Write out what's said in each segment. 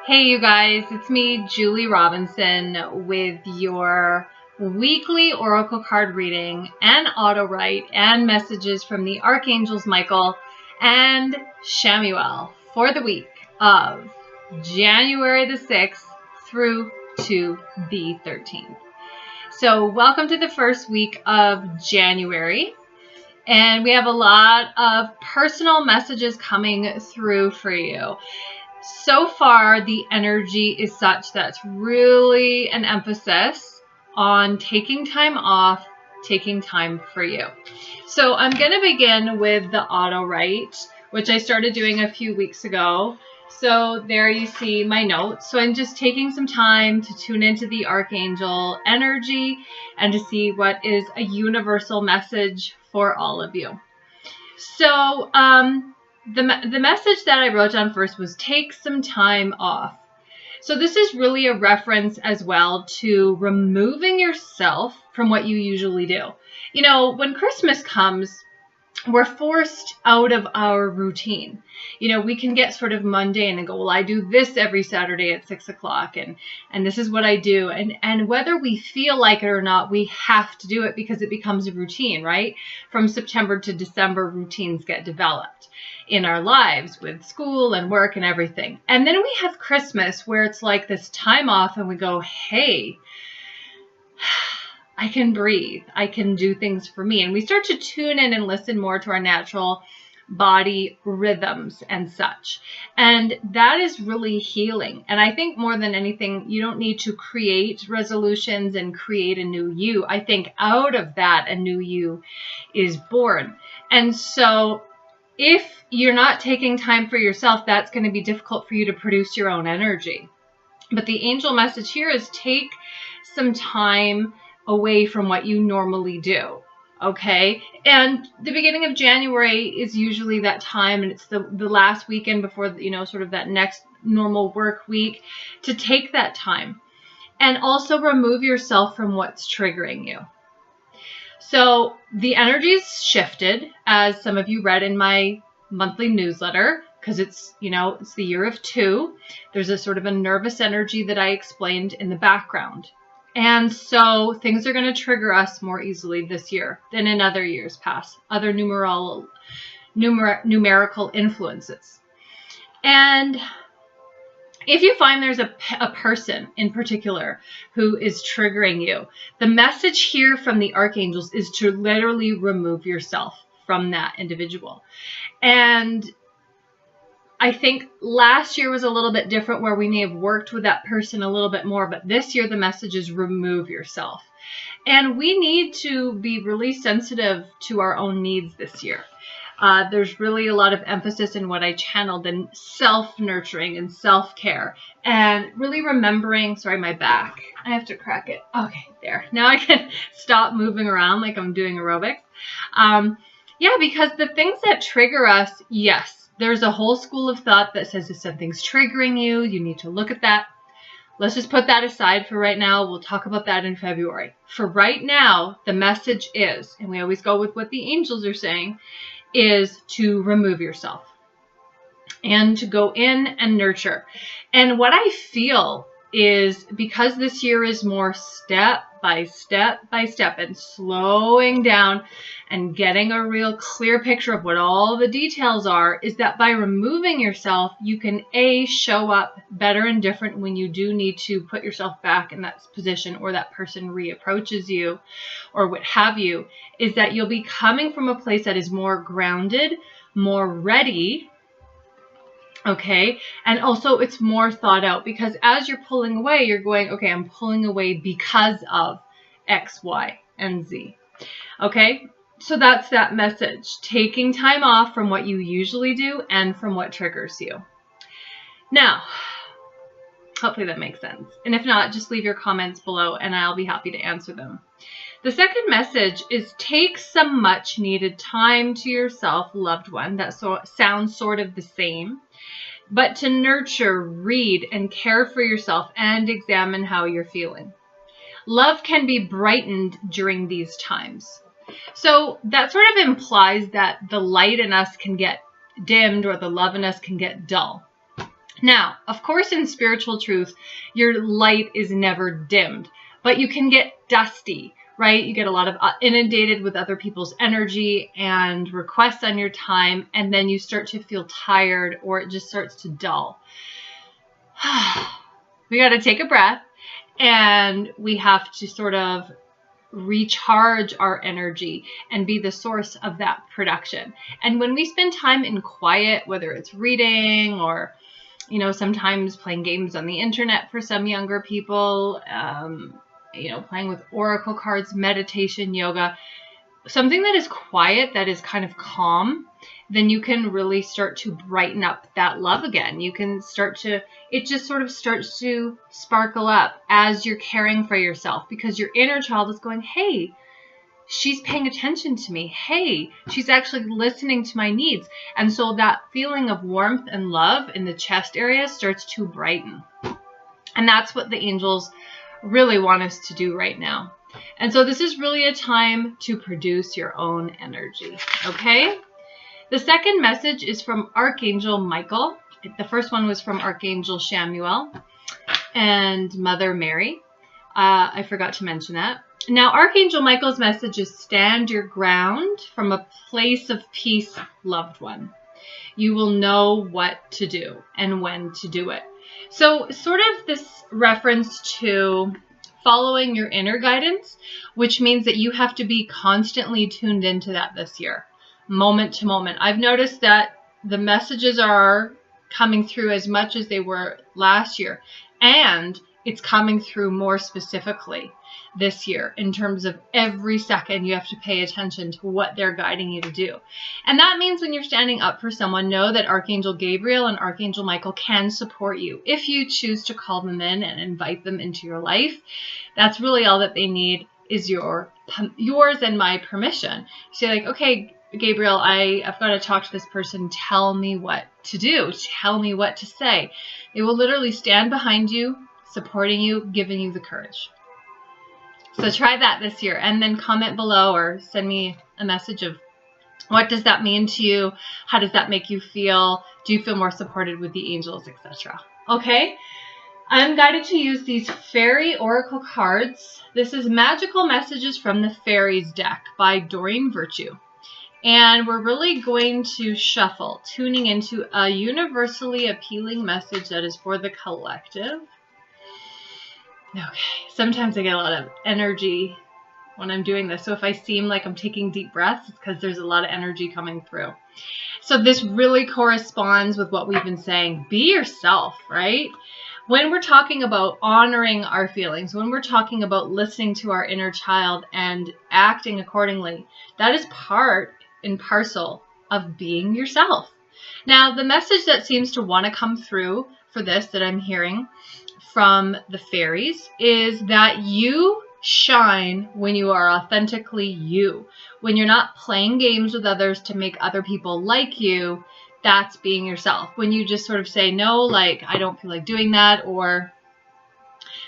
Hey you guys, it's me, Juliehrobinson, with your weekly oracle card reading and auto write and messages from the Archangels Michael and Chamuel for the week of January the 6th through to the 13th. So welcome to the first week of January. And we have a lot of personal messages coming through for you. So far, the energy is such that's really an emphasis on taking time off, taking time for you. So I'm going to begin with the auto write, which I started doing a few weeks ago. So there you see my notes. So I'm just taking some time to tune into the Archangel energy and to see what is a universal message for all of you. So, the message that I wrote down first was take some time off. So this is really a reference as well to removing yourself from what you usually do. You know, when Christmas comes, we're forced out of our routine. You know, we can get sort of mundane and go, well, I do this every Saturday at 6 o'clock and this is what I do. And whether we feel like it or not, we have to do it because it becomes a routine, right? From September to December, routines get developed in our lives with school and work and everything. And then we have Christmas where it's like this time off and we go, hey, I can breathe. I can do things for me. And we start to tune in and listen more to our natural body rhythms and such. And that is really healing. And I think more than anything, you don't need to create resolutions and create a new you. I think out of that, a new you is born. And so if you're not taking time for yourself, that's going to be difficult for you to produce your own energy. But the angel message here is take some time away from what you normally do. Okay. And the beginning of January is usually that time, and it's the last weekend before, you know, sort of that next normal work week, to take that time and also remove yourself from what's triggering you. So the energy's shifted, as some of you read in my monthly newsletter, because it's, you know, it's the year of 2. There's a sort of a nervous energy that I explained in the background. And so things are going to trigger us more easily this year than in other years past, other numerical influences. And if you find there's a person in particular who is triggering you, the message here from the archangels is to literally remove yourself from that individual. And I think last year was a little bit different where we may have worked with that person a little bit more, but this year the message is remove yourself. And we need to be really sensitive to our own needs this year. There's really a lot of emphasis in what I channeled in self-nurturing and self-care and really remembering, sorry, my back. I have to crack it. Okay, there. Now I can stop moving around like I'm doing aerobics. Yeah, because the things that trigger us, yes, there's a whole school of thought that says if something's triggering you, you need to look at that. Let's just put that aside for right now. We'll talk about that in February. For right now, the message is, and we always go with what the angels are saying, is to remove yourself and to go in and nurture. And what I feel is because this year is more step by step by step and slowing down and getting a real clear picture of what all the details are, is that by removing yourself, you can show up better and different when you do need to put yourself back in that position or that person reapproaches you or what have you, is that you'll be coming from a place that is more grounded, more ready. Okay. And also it's more thought out, because as you're pulling away, you're going, okay, I'm pulling away because of X, Y, and Z. Okay. So that's that message, taking time off from what you usually do and from what triggers you. Now, hopefully that makes sense. And if not, just leave your comments below and I'll be happy to answer them. The second message is take some much needed time to yourself, loved one. That sounds sort of the same. But to nurture, read, and care for yourself and examine how you're feeling. Love can be brightened during these times. So that sort of implies that the light in us can get dimmed or the love in us can get dull. Now, of course, in spiritual truth, your light is never dimmed, but you can get dusty, right? You get a lot of inundated with other people's energy and requests on your time, and then you start to feel tired, or it just starts to dull. We got to take a breath, and we have to sort of recharge our energy and be the source of that production. And when we spend time in quiet, whether it's reading or, you know, sometimes playing games on the internet for some younger people, you know, playing with oracle cards, meditation, yoga, something that is quiet, that is kind of calm, then you can really start to brighten up that love again. You can start to, it just sort of starts to sparkle up as you're caring for yourself, because your inner child is going, hey, she's paying attention to me. Hey, she's actually listening to my needs. And so that feeling of warmth and love in the chest area starts to brighten. And that's what the angels really want us to do right now. And so this is really a time to produce your own energy. Okay? The second message is from Archangel Michael. The first one was from Archangel Chamuel and Mother Mary. I forgot to mention that. Now, Archangel Michael's message is stand your ground from a place of peace, loved one. You will know what to do and when to do it. So sort of this reference to following your inner guidance, which means that you have to be constantly tuned into that this year, moment to moment. I've noticed that the messages are coming through as much as they were last year, and it's coming through more specifically this year in terms of every second you have to pay attention to what they're guiding you to do. And that means when you're standing up for someone, know that Archangel Gabriel and Archangel Michael can support you if you choose to call them in and invite them into your life. That's really all that they need, is yours and my permission. Say like, okay, Gabriel, I've got to talk to this person. Tell me what to do. Tell me what to say. They will literally stand behind you, supporting you, giving you the courage. So try that this year, and then comment below or send me a message of what does that mean to you? How does that make you feel? Do you feel more supported with the angels, etc.? Okay, I'm guided to use these fairy oracle cards. This is Magical Messages from the Fairies deck by Doreen Virtue. And we're really going to shuffle, tuning into a universally appealing message that is for the collective. Okay, sometimes I get a lot of energy when I'm doing this. So if I seem like I'm taking deep breaths, it's because there's a lot of energy coming through. So this really corresponds with what we've been saying. Be yourself, right? When we're talking about honoring our feelings, when we're talking about listening to our inner child and acting accordingly, that is part and parcel of being yourself. Now, the message that seems to want to come through for this that I'm hearing from the fairies is that you shine when you are authentically you. When you're not playing games with others to make other people like you, that's being yourself. When you just sort of say, no, like, I don't feel like doing that, or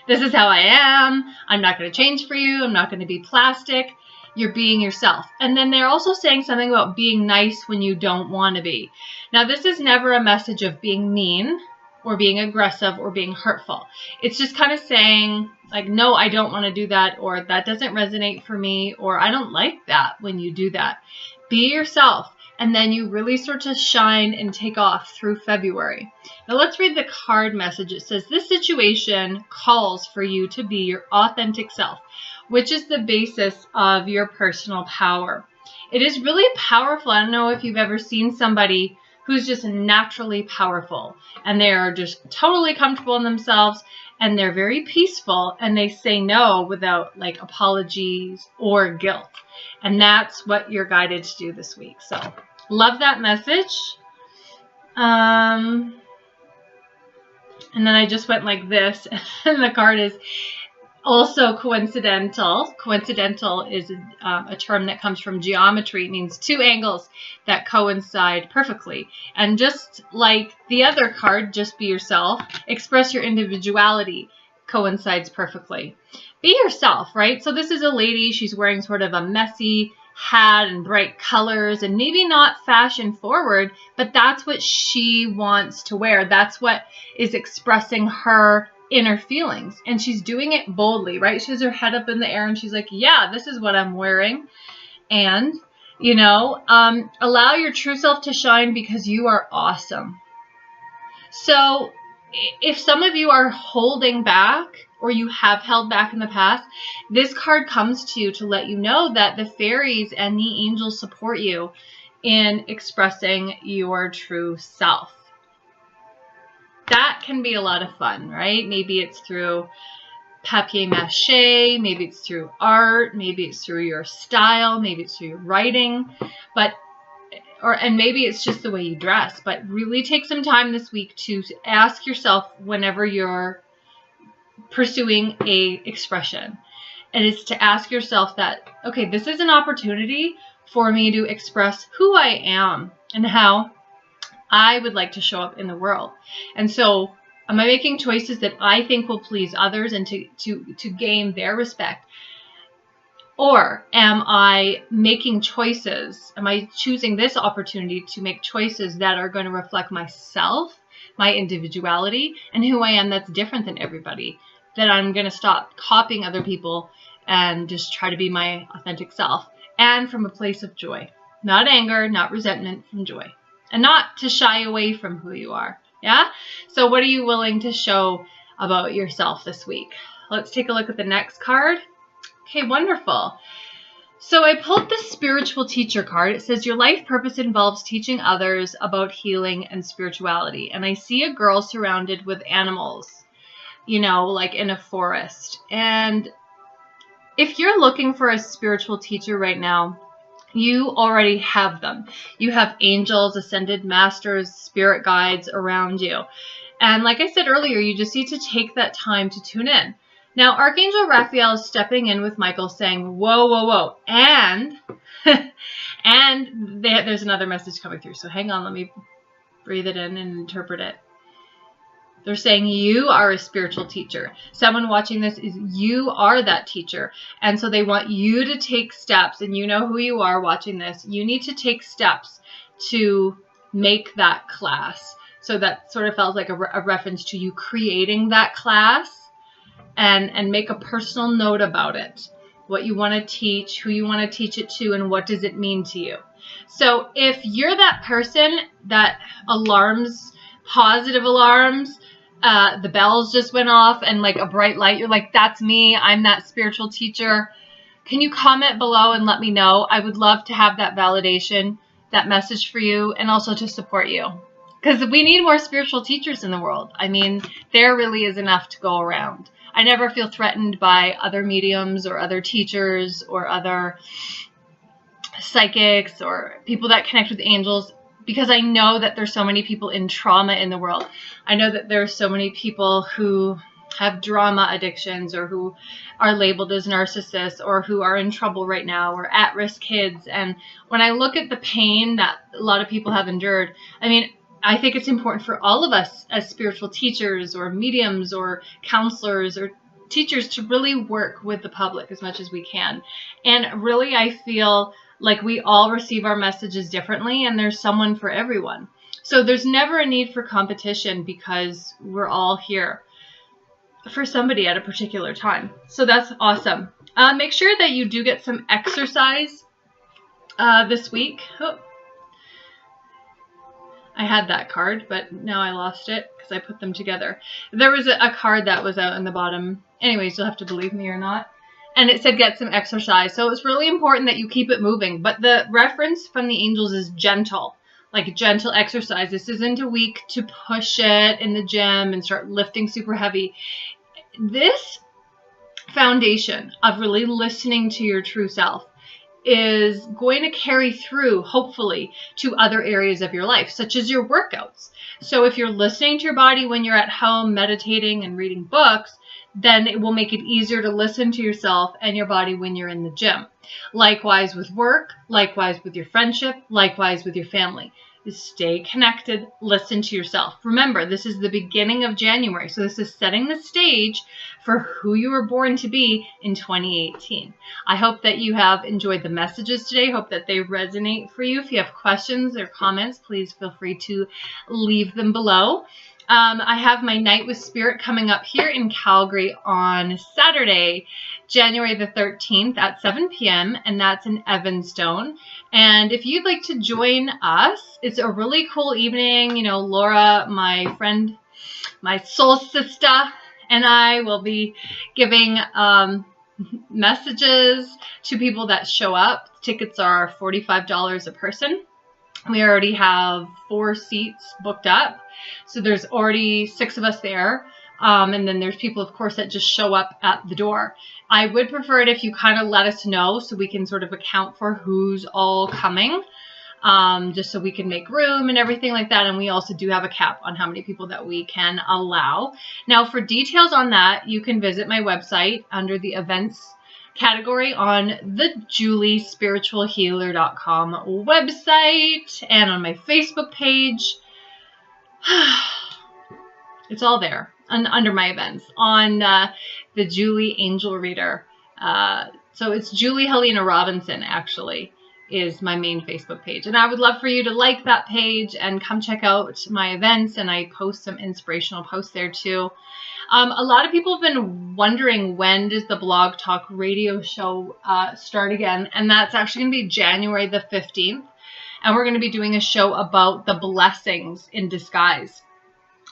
this is how I am, I'm not going to change for you, I'm not going to be plastic, you're being yourself. And then they're also saying something about being nice when you don't want to be. Now, this is never a message of being mean or being aggressive or being hurtful. It's just kind of saying, like, no, I don't want to do that, or that doesn't resonate for me, or I don't like that when you do that. Be yourself, and then you really start to shine and take off through February. Now let's read the card message. It says, this situation calls for you to be your authentic self, which is the basis of your personal power. It is really powerful. I don't know if you've ever seen somebody who's just naturally powerful, and they are just totally comfortable in themselves, and they're very peaceful, and they say no without like apologies or guilt. And that's what you're guided to do this week. So love that message. And then I just went like this, and the card is also coincidental. Coincidental is a term that comes from geometry. It means two angles that coincide perfectly. And just like the other card, just be yourself, express your individuality, coincides perfectly. Be yourself, right? So this is a lady, she's wearing sort of a messy hat and bright colors and maybe not fashion forward, but that's what she wants to wear. That's what is expressing her inner feelings. And she's doing it boldly, right? She has her head up in the air and she's like, yeah, this is what I'm wearing. And, you know, allow your true self to shine because you are awesome. So if some of you are holding back or you have held back in the past, this card comes to you to let you know that the fairies and the angels support you in expressing your true self. That can be a lot of fun, right? Maybe it's through papier-mâché, maybe it's through art, maybe it's through your style, maybe it's through your writing, and maybe it's just the way you dress. But really take some time this week to ask yourself whenever you're pursuing a expression, and it's to ask yourself that, okay, this is an opportunity for me to express who I am and how I would like to show up in the world. And so am I making choices that I think will please others and to gain their respect? Or am I making choices? Am I choosing this opportunity to make choices that are going to reflect myself, my individuality, and who I am that's different than everybody? That I'm going to stop copying other people and just try to be my authentic self. And from a place of joy. Not anger, not resentment, from joy. And not to shy away from who you are. Yeah? So what are you willing to show about yourself this week? Let's take a look at the next card. Okay, wonderful. So I pulled the spiritual teacher card. It says your life purpose involves teaching others about healing and spirituality. And I see a girl surrounded with animals, you know, like in a forest. And if you're looking for a spiritual teacher right now, you already have them. You have angels, ascended masters, spirit guides around you. And like I said earlier, you just need to take that time to tune in. Now, Archangel Raphael is stepping in with Michael saying, whoa, whoa, whoa. And, there's another message coming through. So hang on, let me breathe it in and interpret it. They're saying you are a spiritual teacher. Someone watching this you are that teacher. And so they want you to take steps, and you know who you are watching this. You need to take steps to make that class. So that sort of felt like a reference to you creating that class and make a personal note about it. What you want to teach, who you want to teach it to, and what does it mean to you. So if you're that person that alarms, positive alarms, the bells just went off and like a bright light, you're like, that's me, I'm that spiritual teacher. Can you comment below and let me know? I would love to have that validation, that message for you, and also to support you. Because we need more spiritual teachers in the world. I mean, there really is enough to go around. I never feel threatened by other mediums or other teachers or other psychics or people that connect with angels, because I know that there's so many people in trauma in the world. I know that there's so many people who have drama addictions or who are labeled as narcissists or who are in trouble right now or at-risk kids. And when I look at the pain that a lot of people have endured, I mean, I think it's important for all of us as spiritual teachers or mediums or counselors or teachers to really work with the public as much as we can. And really, I feel like we all receive our messages differently, and there's someone for everyone. So there's never a need for competition because we're all here for somebody at a particular time. So that's awesome. Make sure that you do get some exercise this week. Oh. I had that card, but now I lost it because I put them together. There was a card that was out in the bottom. Anyways, you'll have to believe me or not. And it said get some exercise. So it's really important that you keep it moving. But the reference from the angels is gentle, like gentle exercise. This isn't a week to push it in the gym and start lifting super heavy. This foundation of really listening to your true self is going to carry through, hopefully, to other areas of your life, such as your workouts. So if you're listening to your body when you're at home meditating and reading books, then it will make it easier to listen to yourself and your body when you're in the gym. Likewise with work, likewise with your friendship, likewise with your family. is stay connected, listen to yourself. Remember, this is the beginning of January, so this is setting the stage for who you were born to be in 2018. I hope that you have enjoyed the messages today. Hope that they resonate for you. If you have questions or comments, please feel free to leave them below. I have my Night with Spirit coming up here in Calgary on Saturday, January the 13th at 7 p.m. and that's in Evanstone. And if you'd like to join us, it's a really cool evening. You know, Laura, my friend, my soul sister, and I will be giving messages to people that show up. Tickets are $45 a person. We already have 4 seats booked up. So there's already 6 of us there. And then there's people, of course, that just show up at the door. I would prefer it if you kind of let us know so we can sort of account for who's all coming, just so we can make room and everything like that. And we also do have a cap on how many people that we can allow. Now, for details on that, you can visit my website under the events category on the JulieSpiritualHealer.com website and on my Facebook page. It's all there under my events on the Julie Angel Reader. So it's Juliehrobinson actually is my main Facebook page. And I would love for you to like that page and come check out my events. And I post some inspirational posts there too. A lot of people have been wondering, when does the Blog Talk radio show start again? And that's actually going to be January the 15th. And we're going to be doing a show about the blessings in disguise,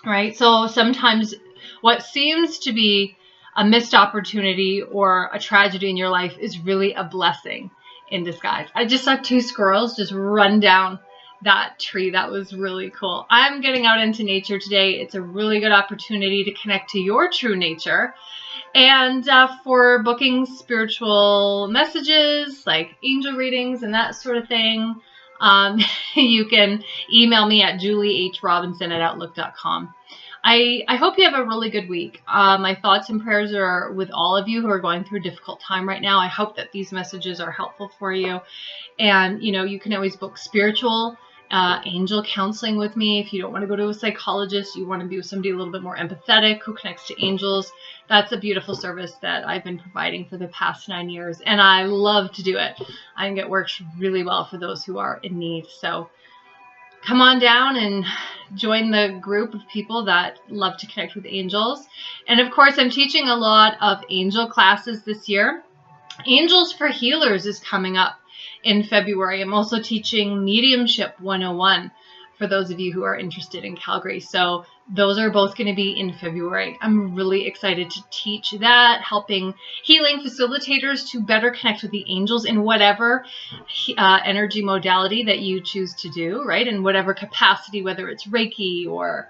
right? So sometimes what seems to be a missed opportunity or a tragedy in your life is really a blessing in disguise. I just saw 2 squirrels just run down that tree. That was really cool. I'm getting out into nature today. It's a really good opportunity to connect to your true nature. And for booking spiritual messages like angel readings and that sort of thing, you can email me at juliehrobinson@outlook.com. I hope you have a really good week. My thoughts and prayers are with all of you who are going through a difficult time right now. I hope that these messages are helpful for you. And, you know, you can always book spiritual angel counseling with me. If you don't want to go to a psychologist, you want to be with somebody a little bit more empathetic who connects to angels. That's a beautiful service that I've been providing for the past 9 years, and I love to do it. I think it works really well for those who are in need. So come on down and join the group of people that love to connect with angels. And of course, I'm teaching a lot of angel classes this year. Angels for Healers is coming up in February. I'm also teaching Mediumship 101 for those of you who are interested in Calgary. So those are both going to be in February. I'm really excited to teach that, helping healing facilitators to better connect with the angels in whatever energy modality that you choose to do, right? In whatever capacity, whether it's Reiki or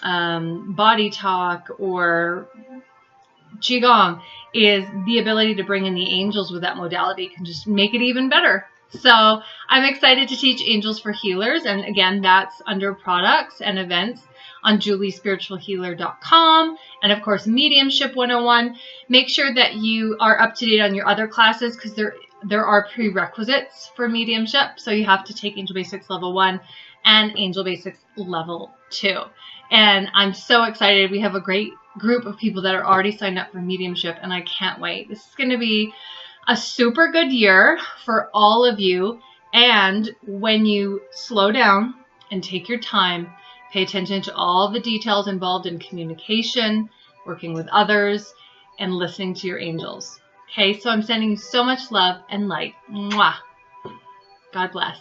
body talk or Qigong, is the ability to bring in the angels with that modality can just make it even better. So I'm excited to teach Angels for Healers. And again, that's under products and events on JulieSpiritualHealer.com. And of course, Mediumship 101. Make sure that you are up to date on your other classes, because there are prerequisites for mediumship. So you have to take Angel Basics Level 1 and Angel Basics Level 2. And I'm so excited. We have a great group of people that are already signed up for mediumship, and I can't wait. This is going to be a super good year for all of you. And when you slow down and take your time, pay attention to all the details involved in communication, working with others, and listening to your angels. Okay, so I'm sending you so much love and light. Mwah. God bless.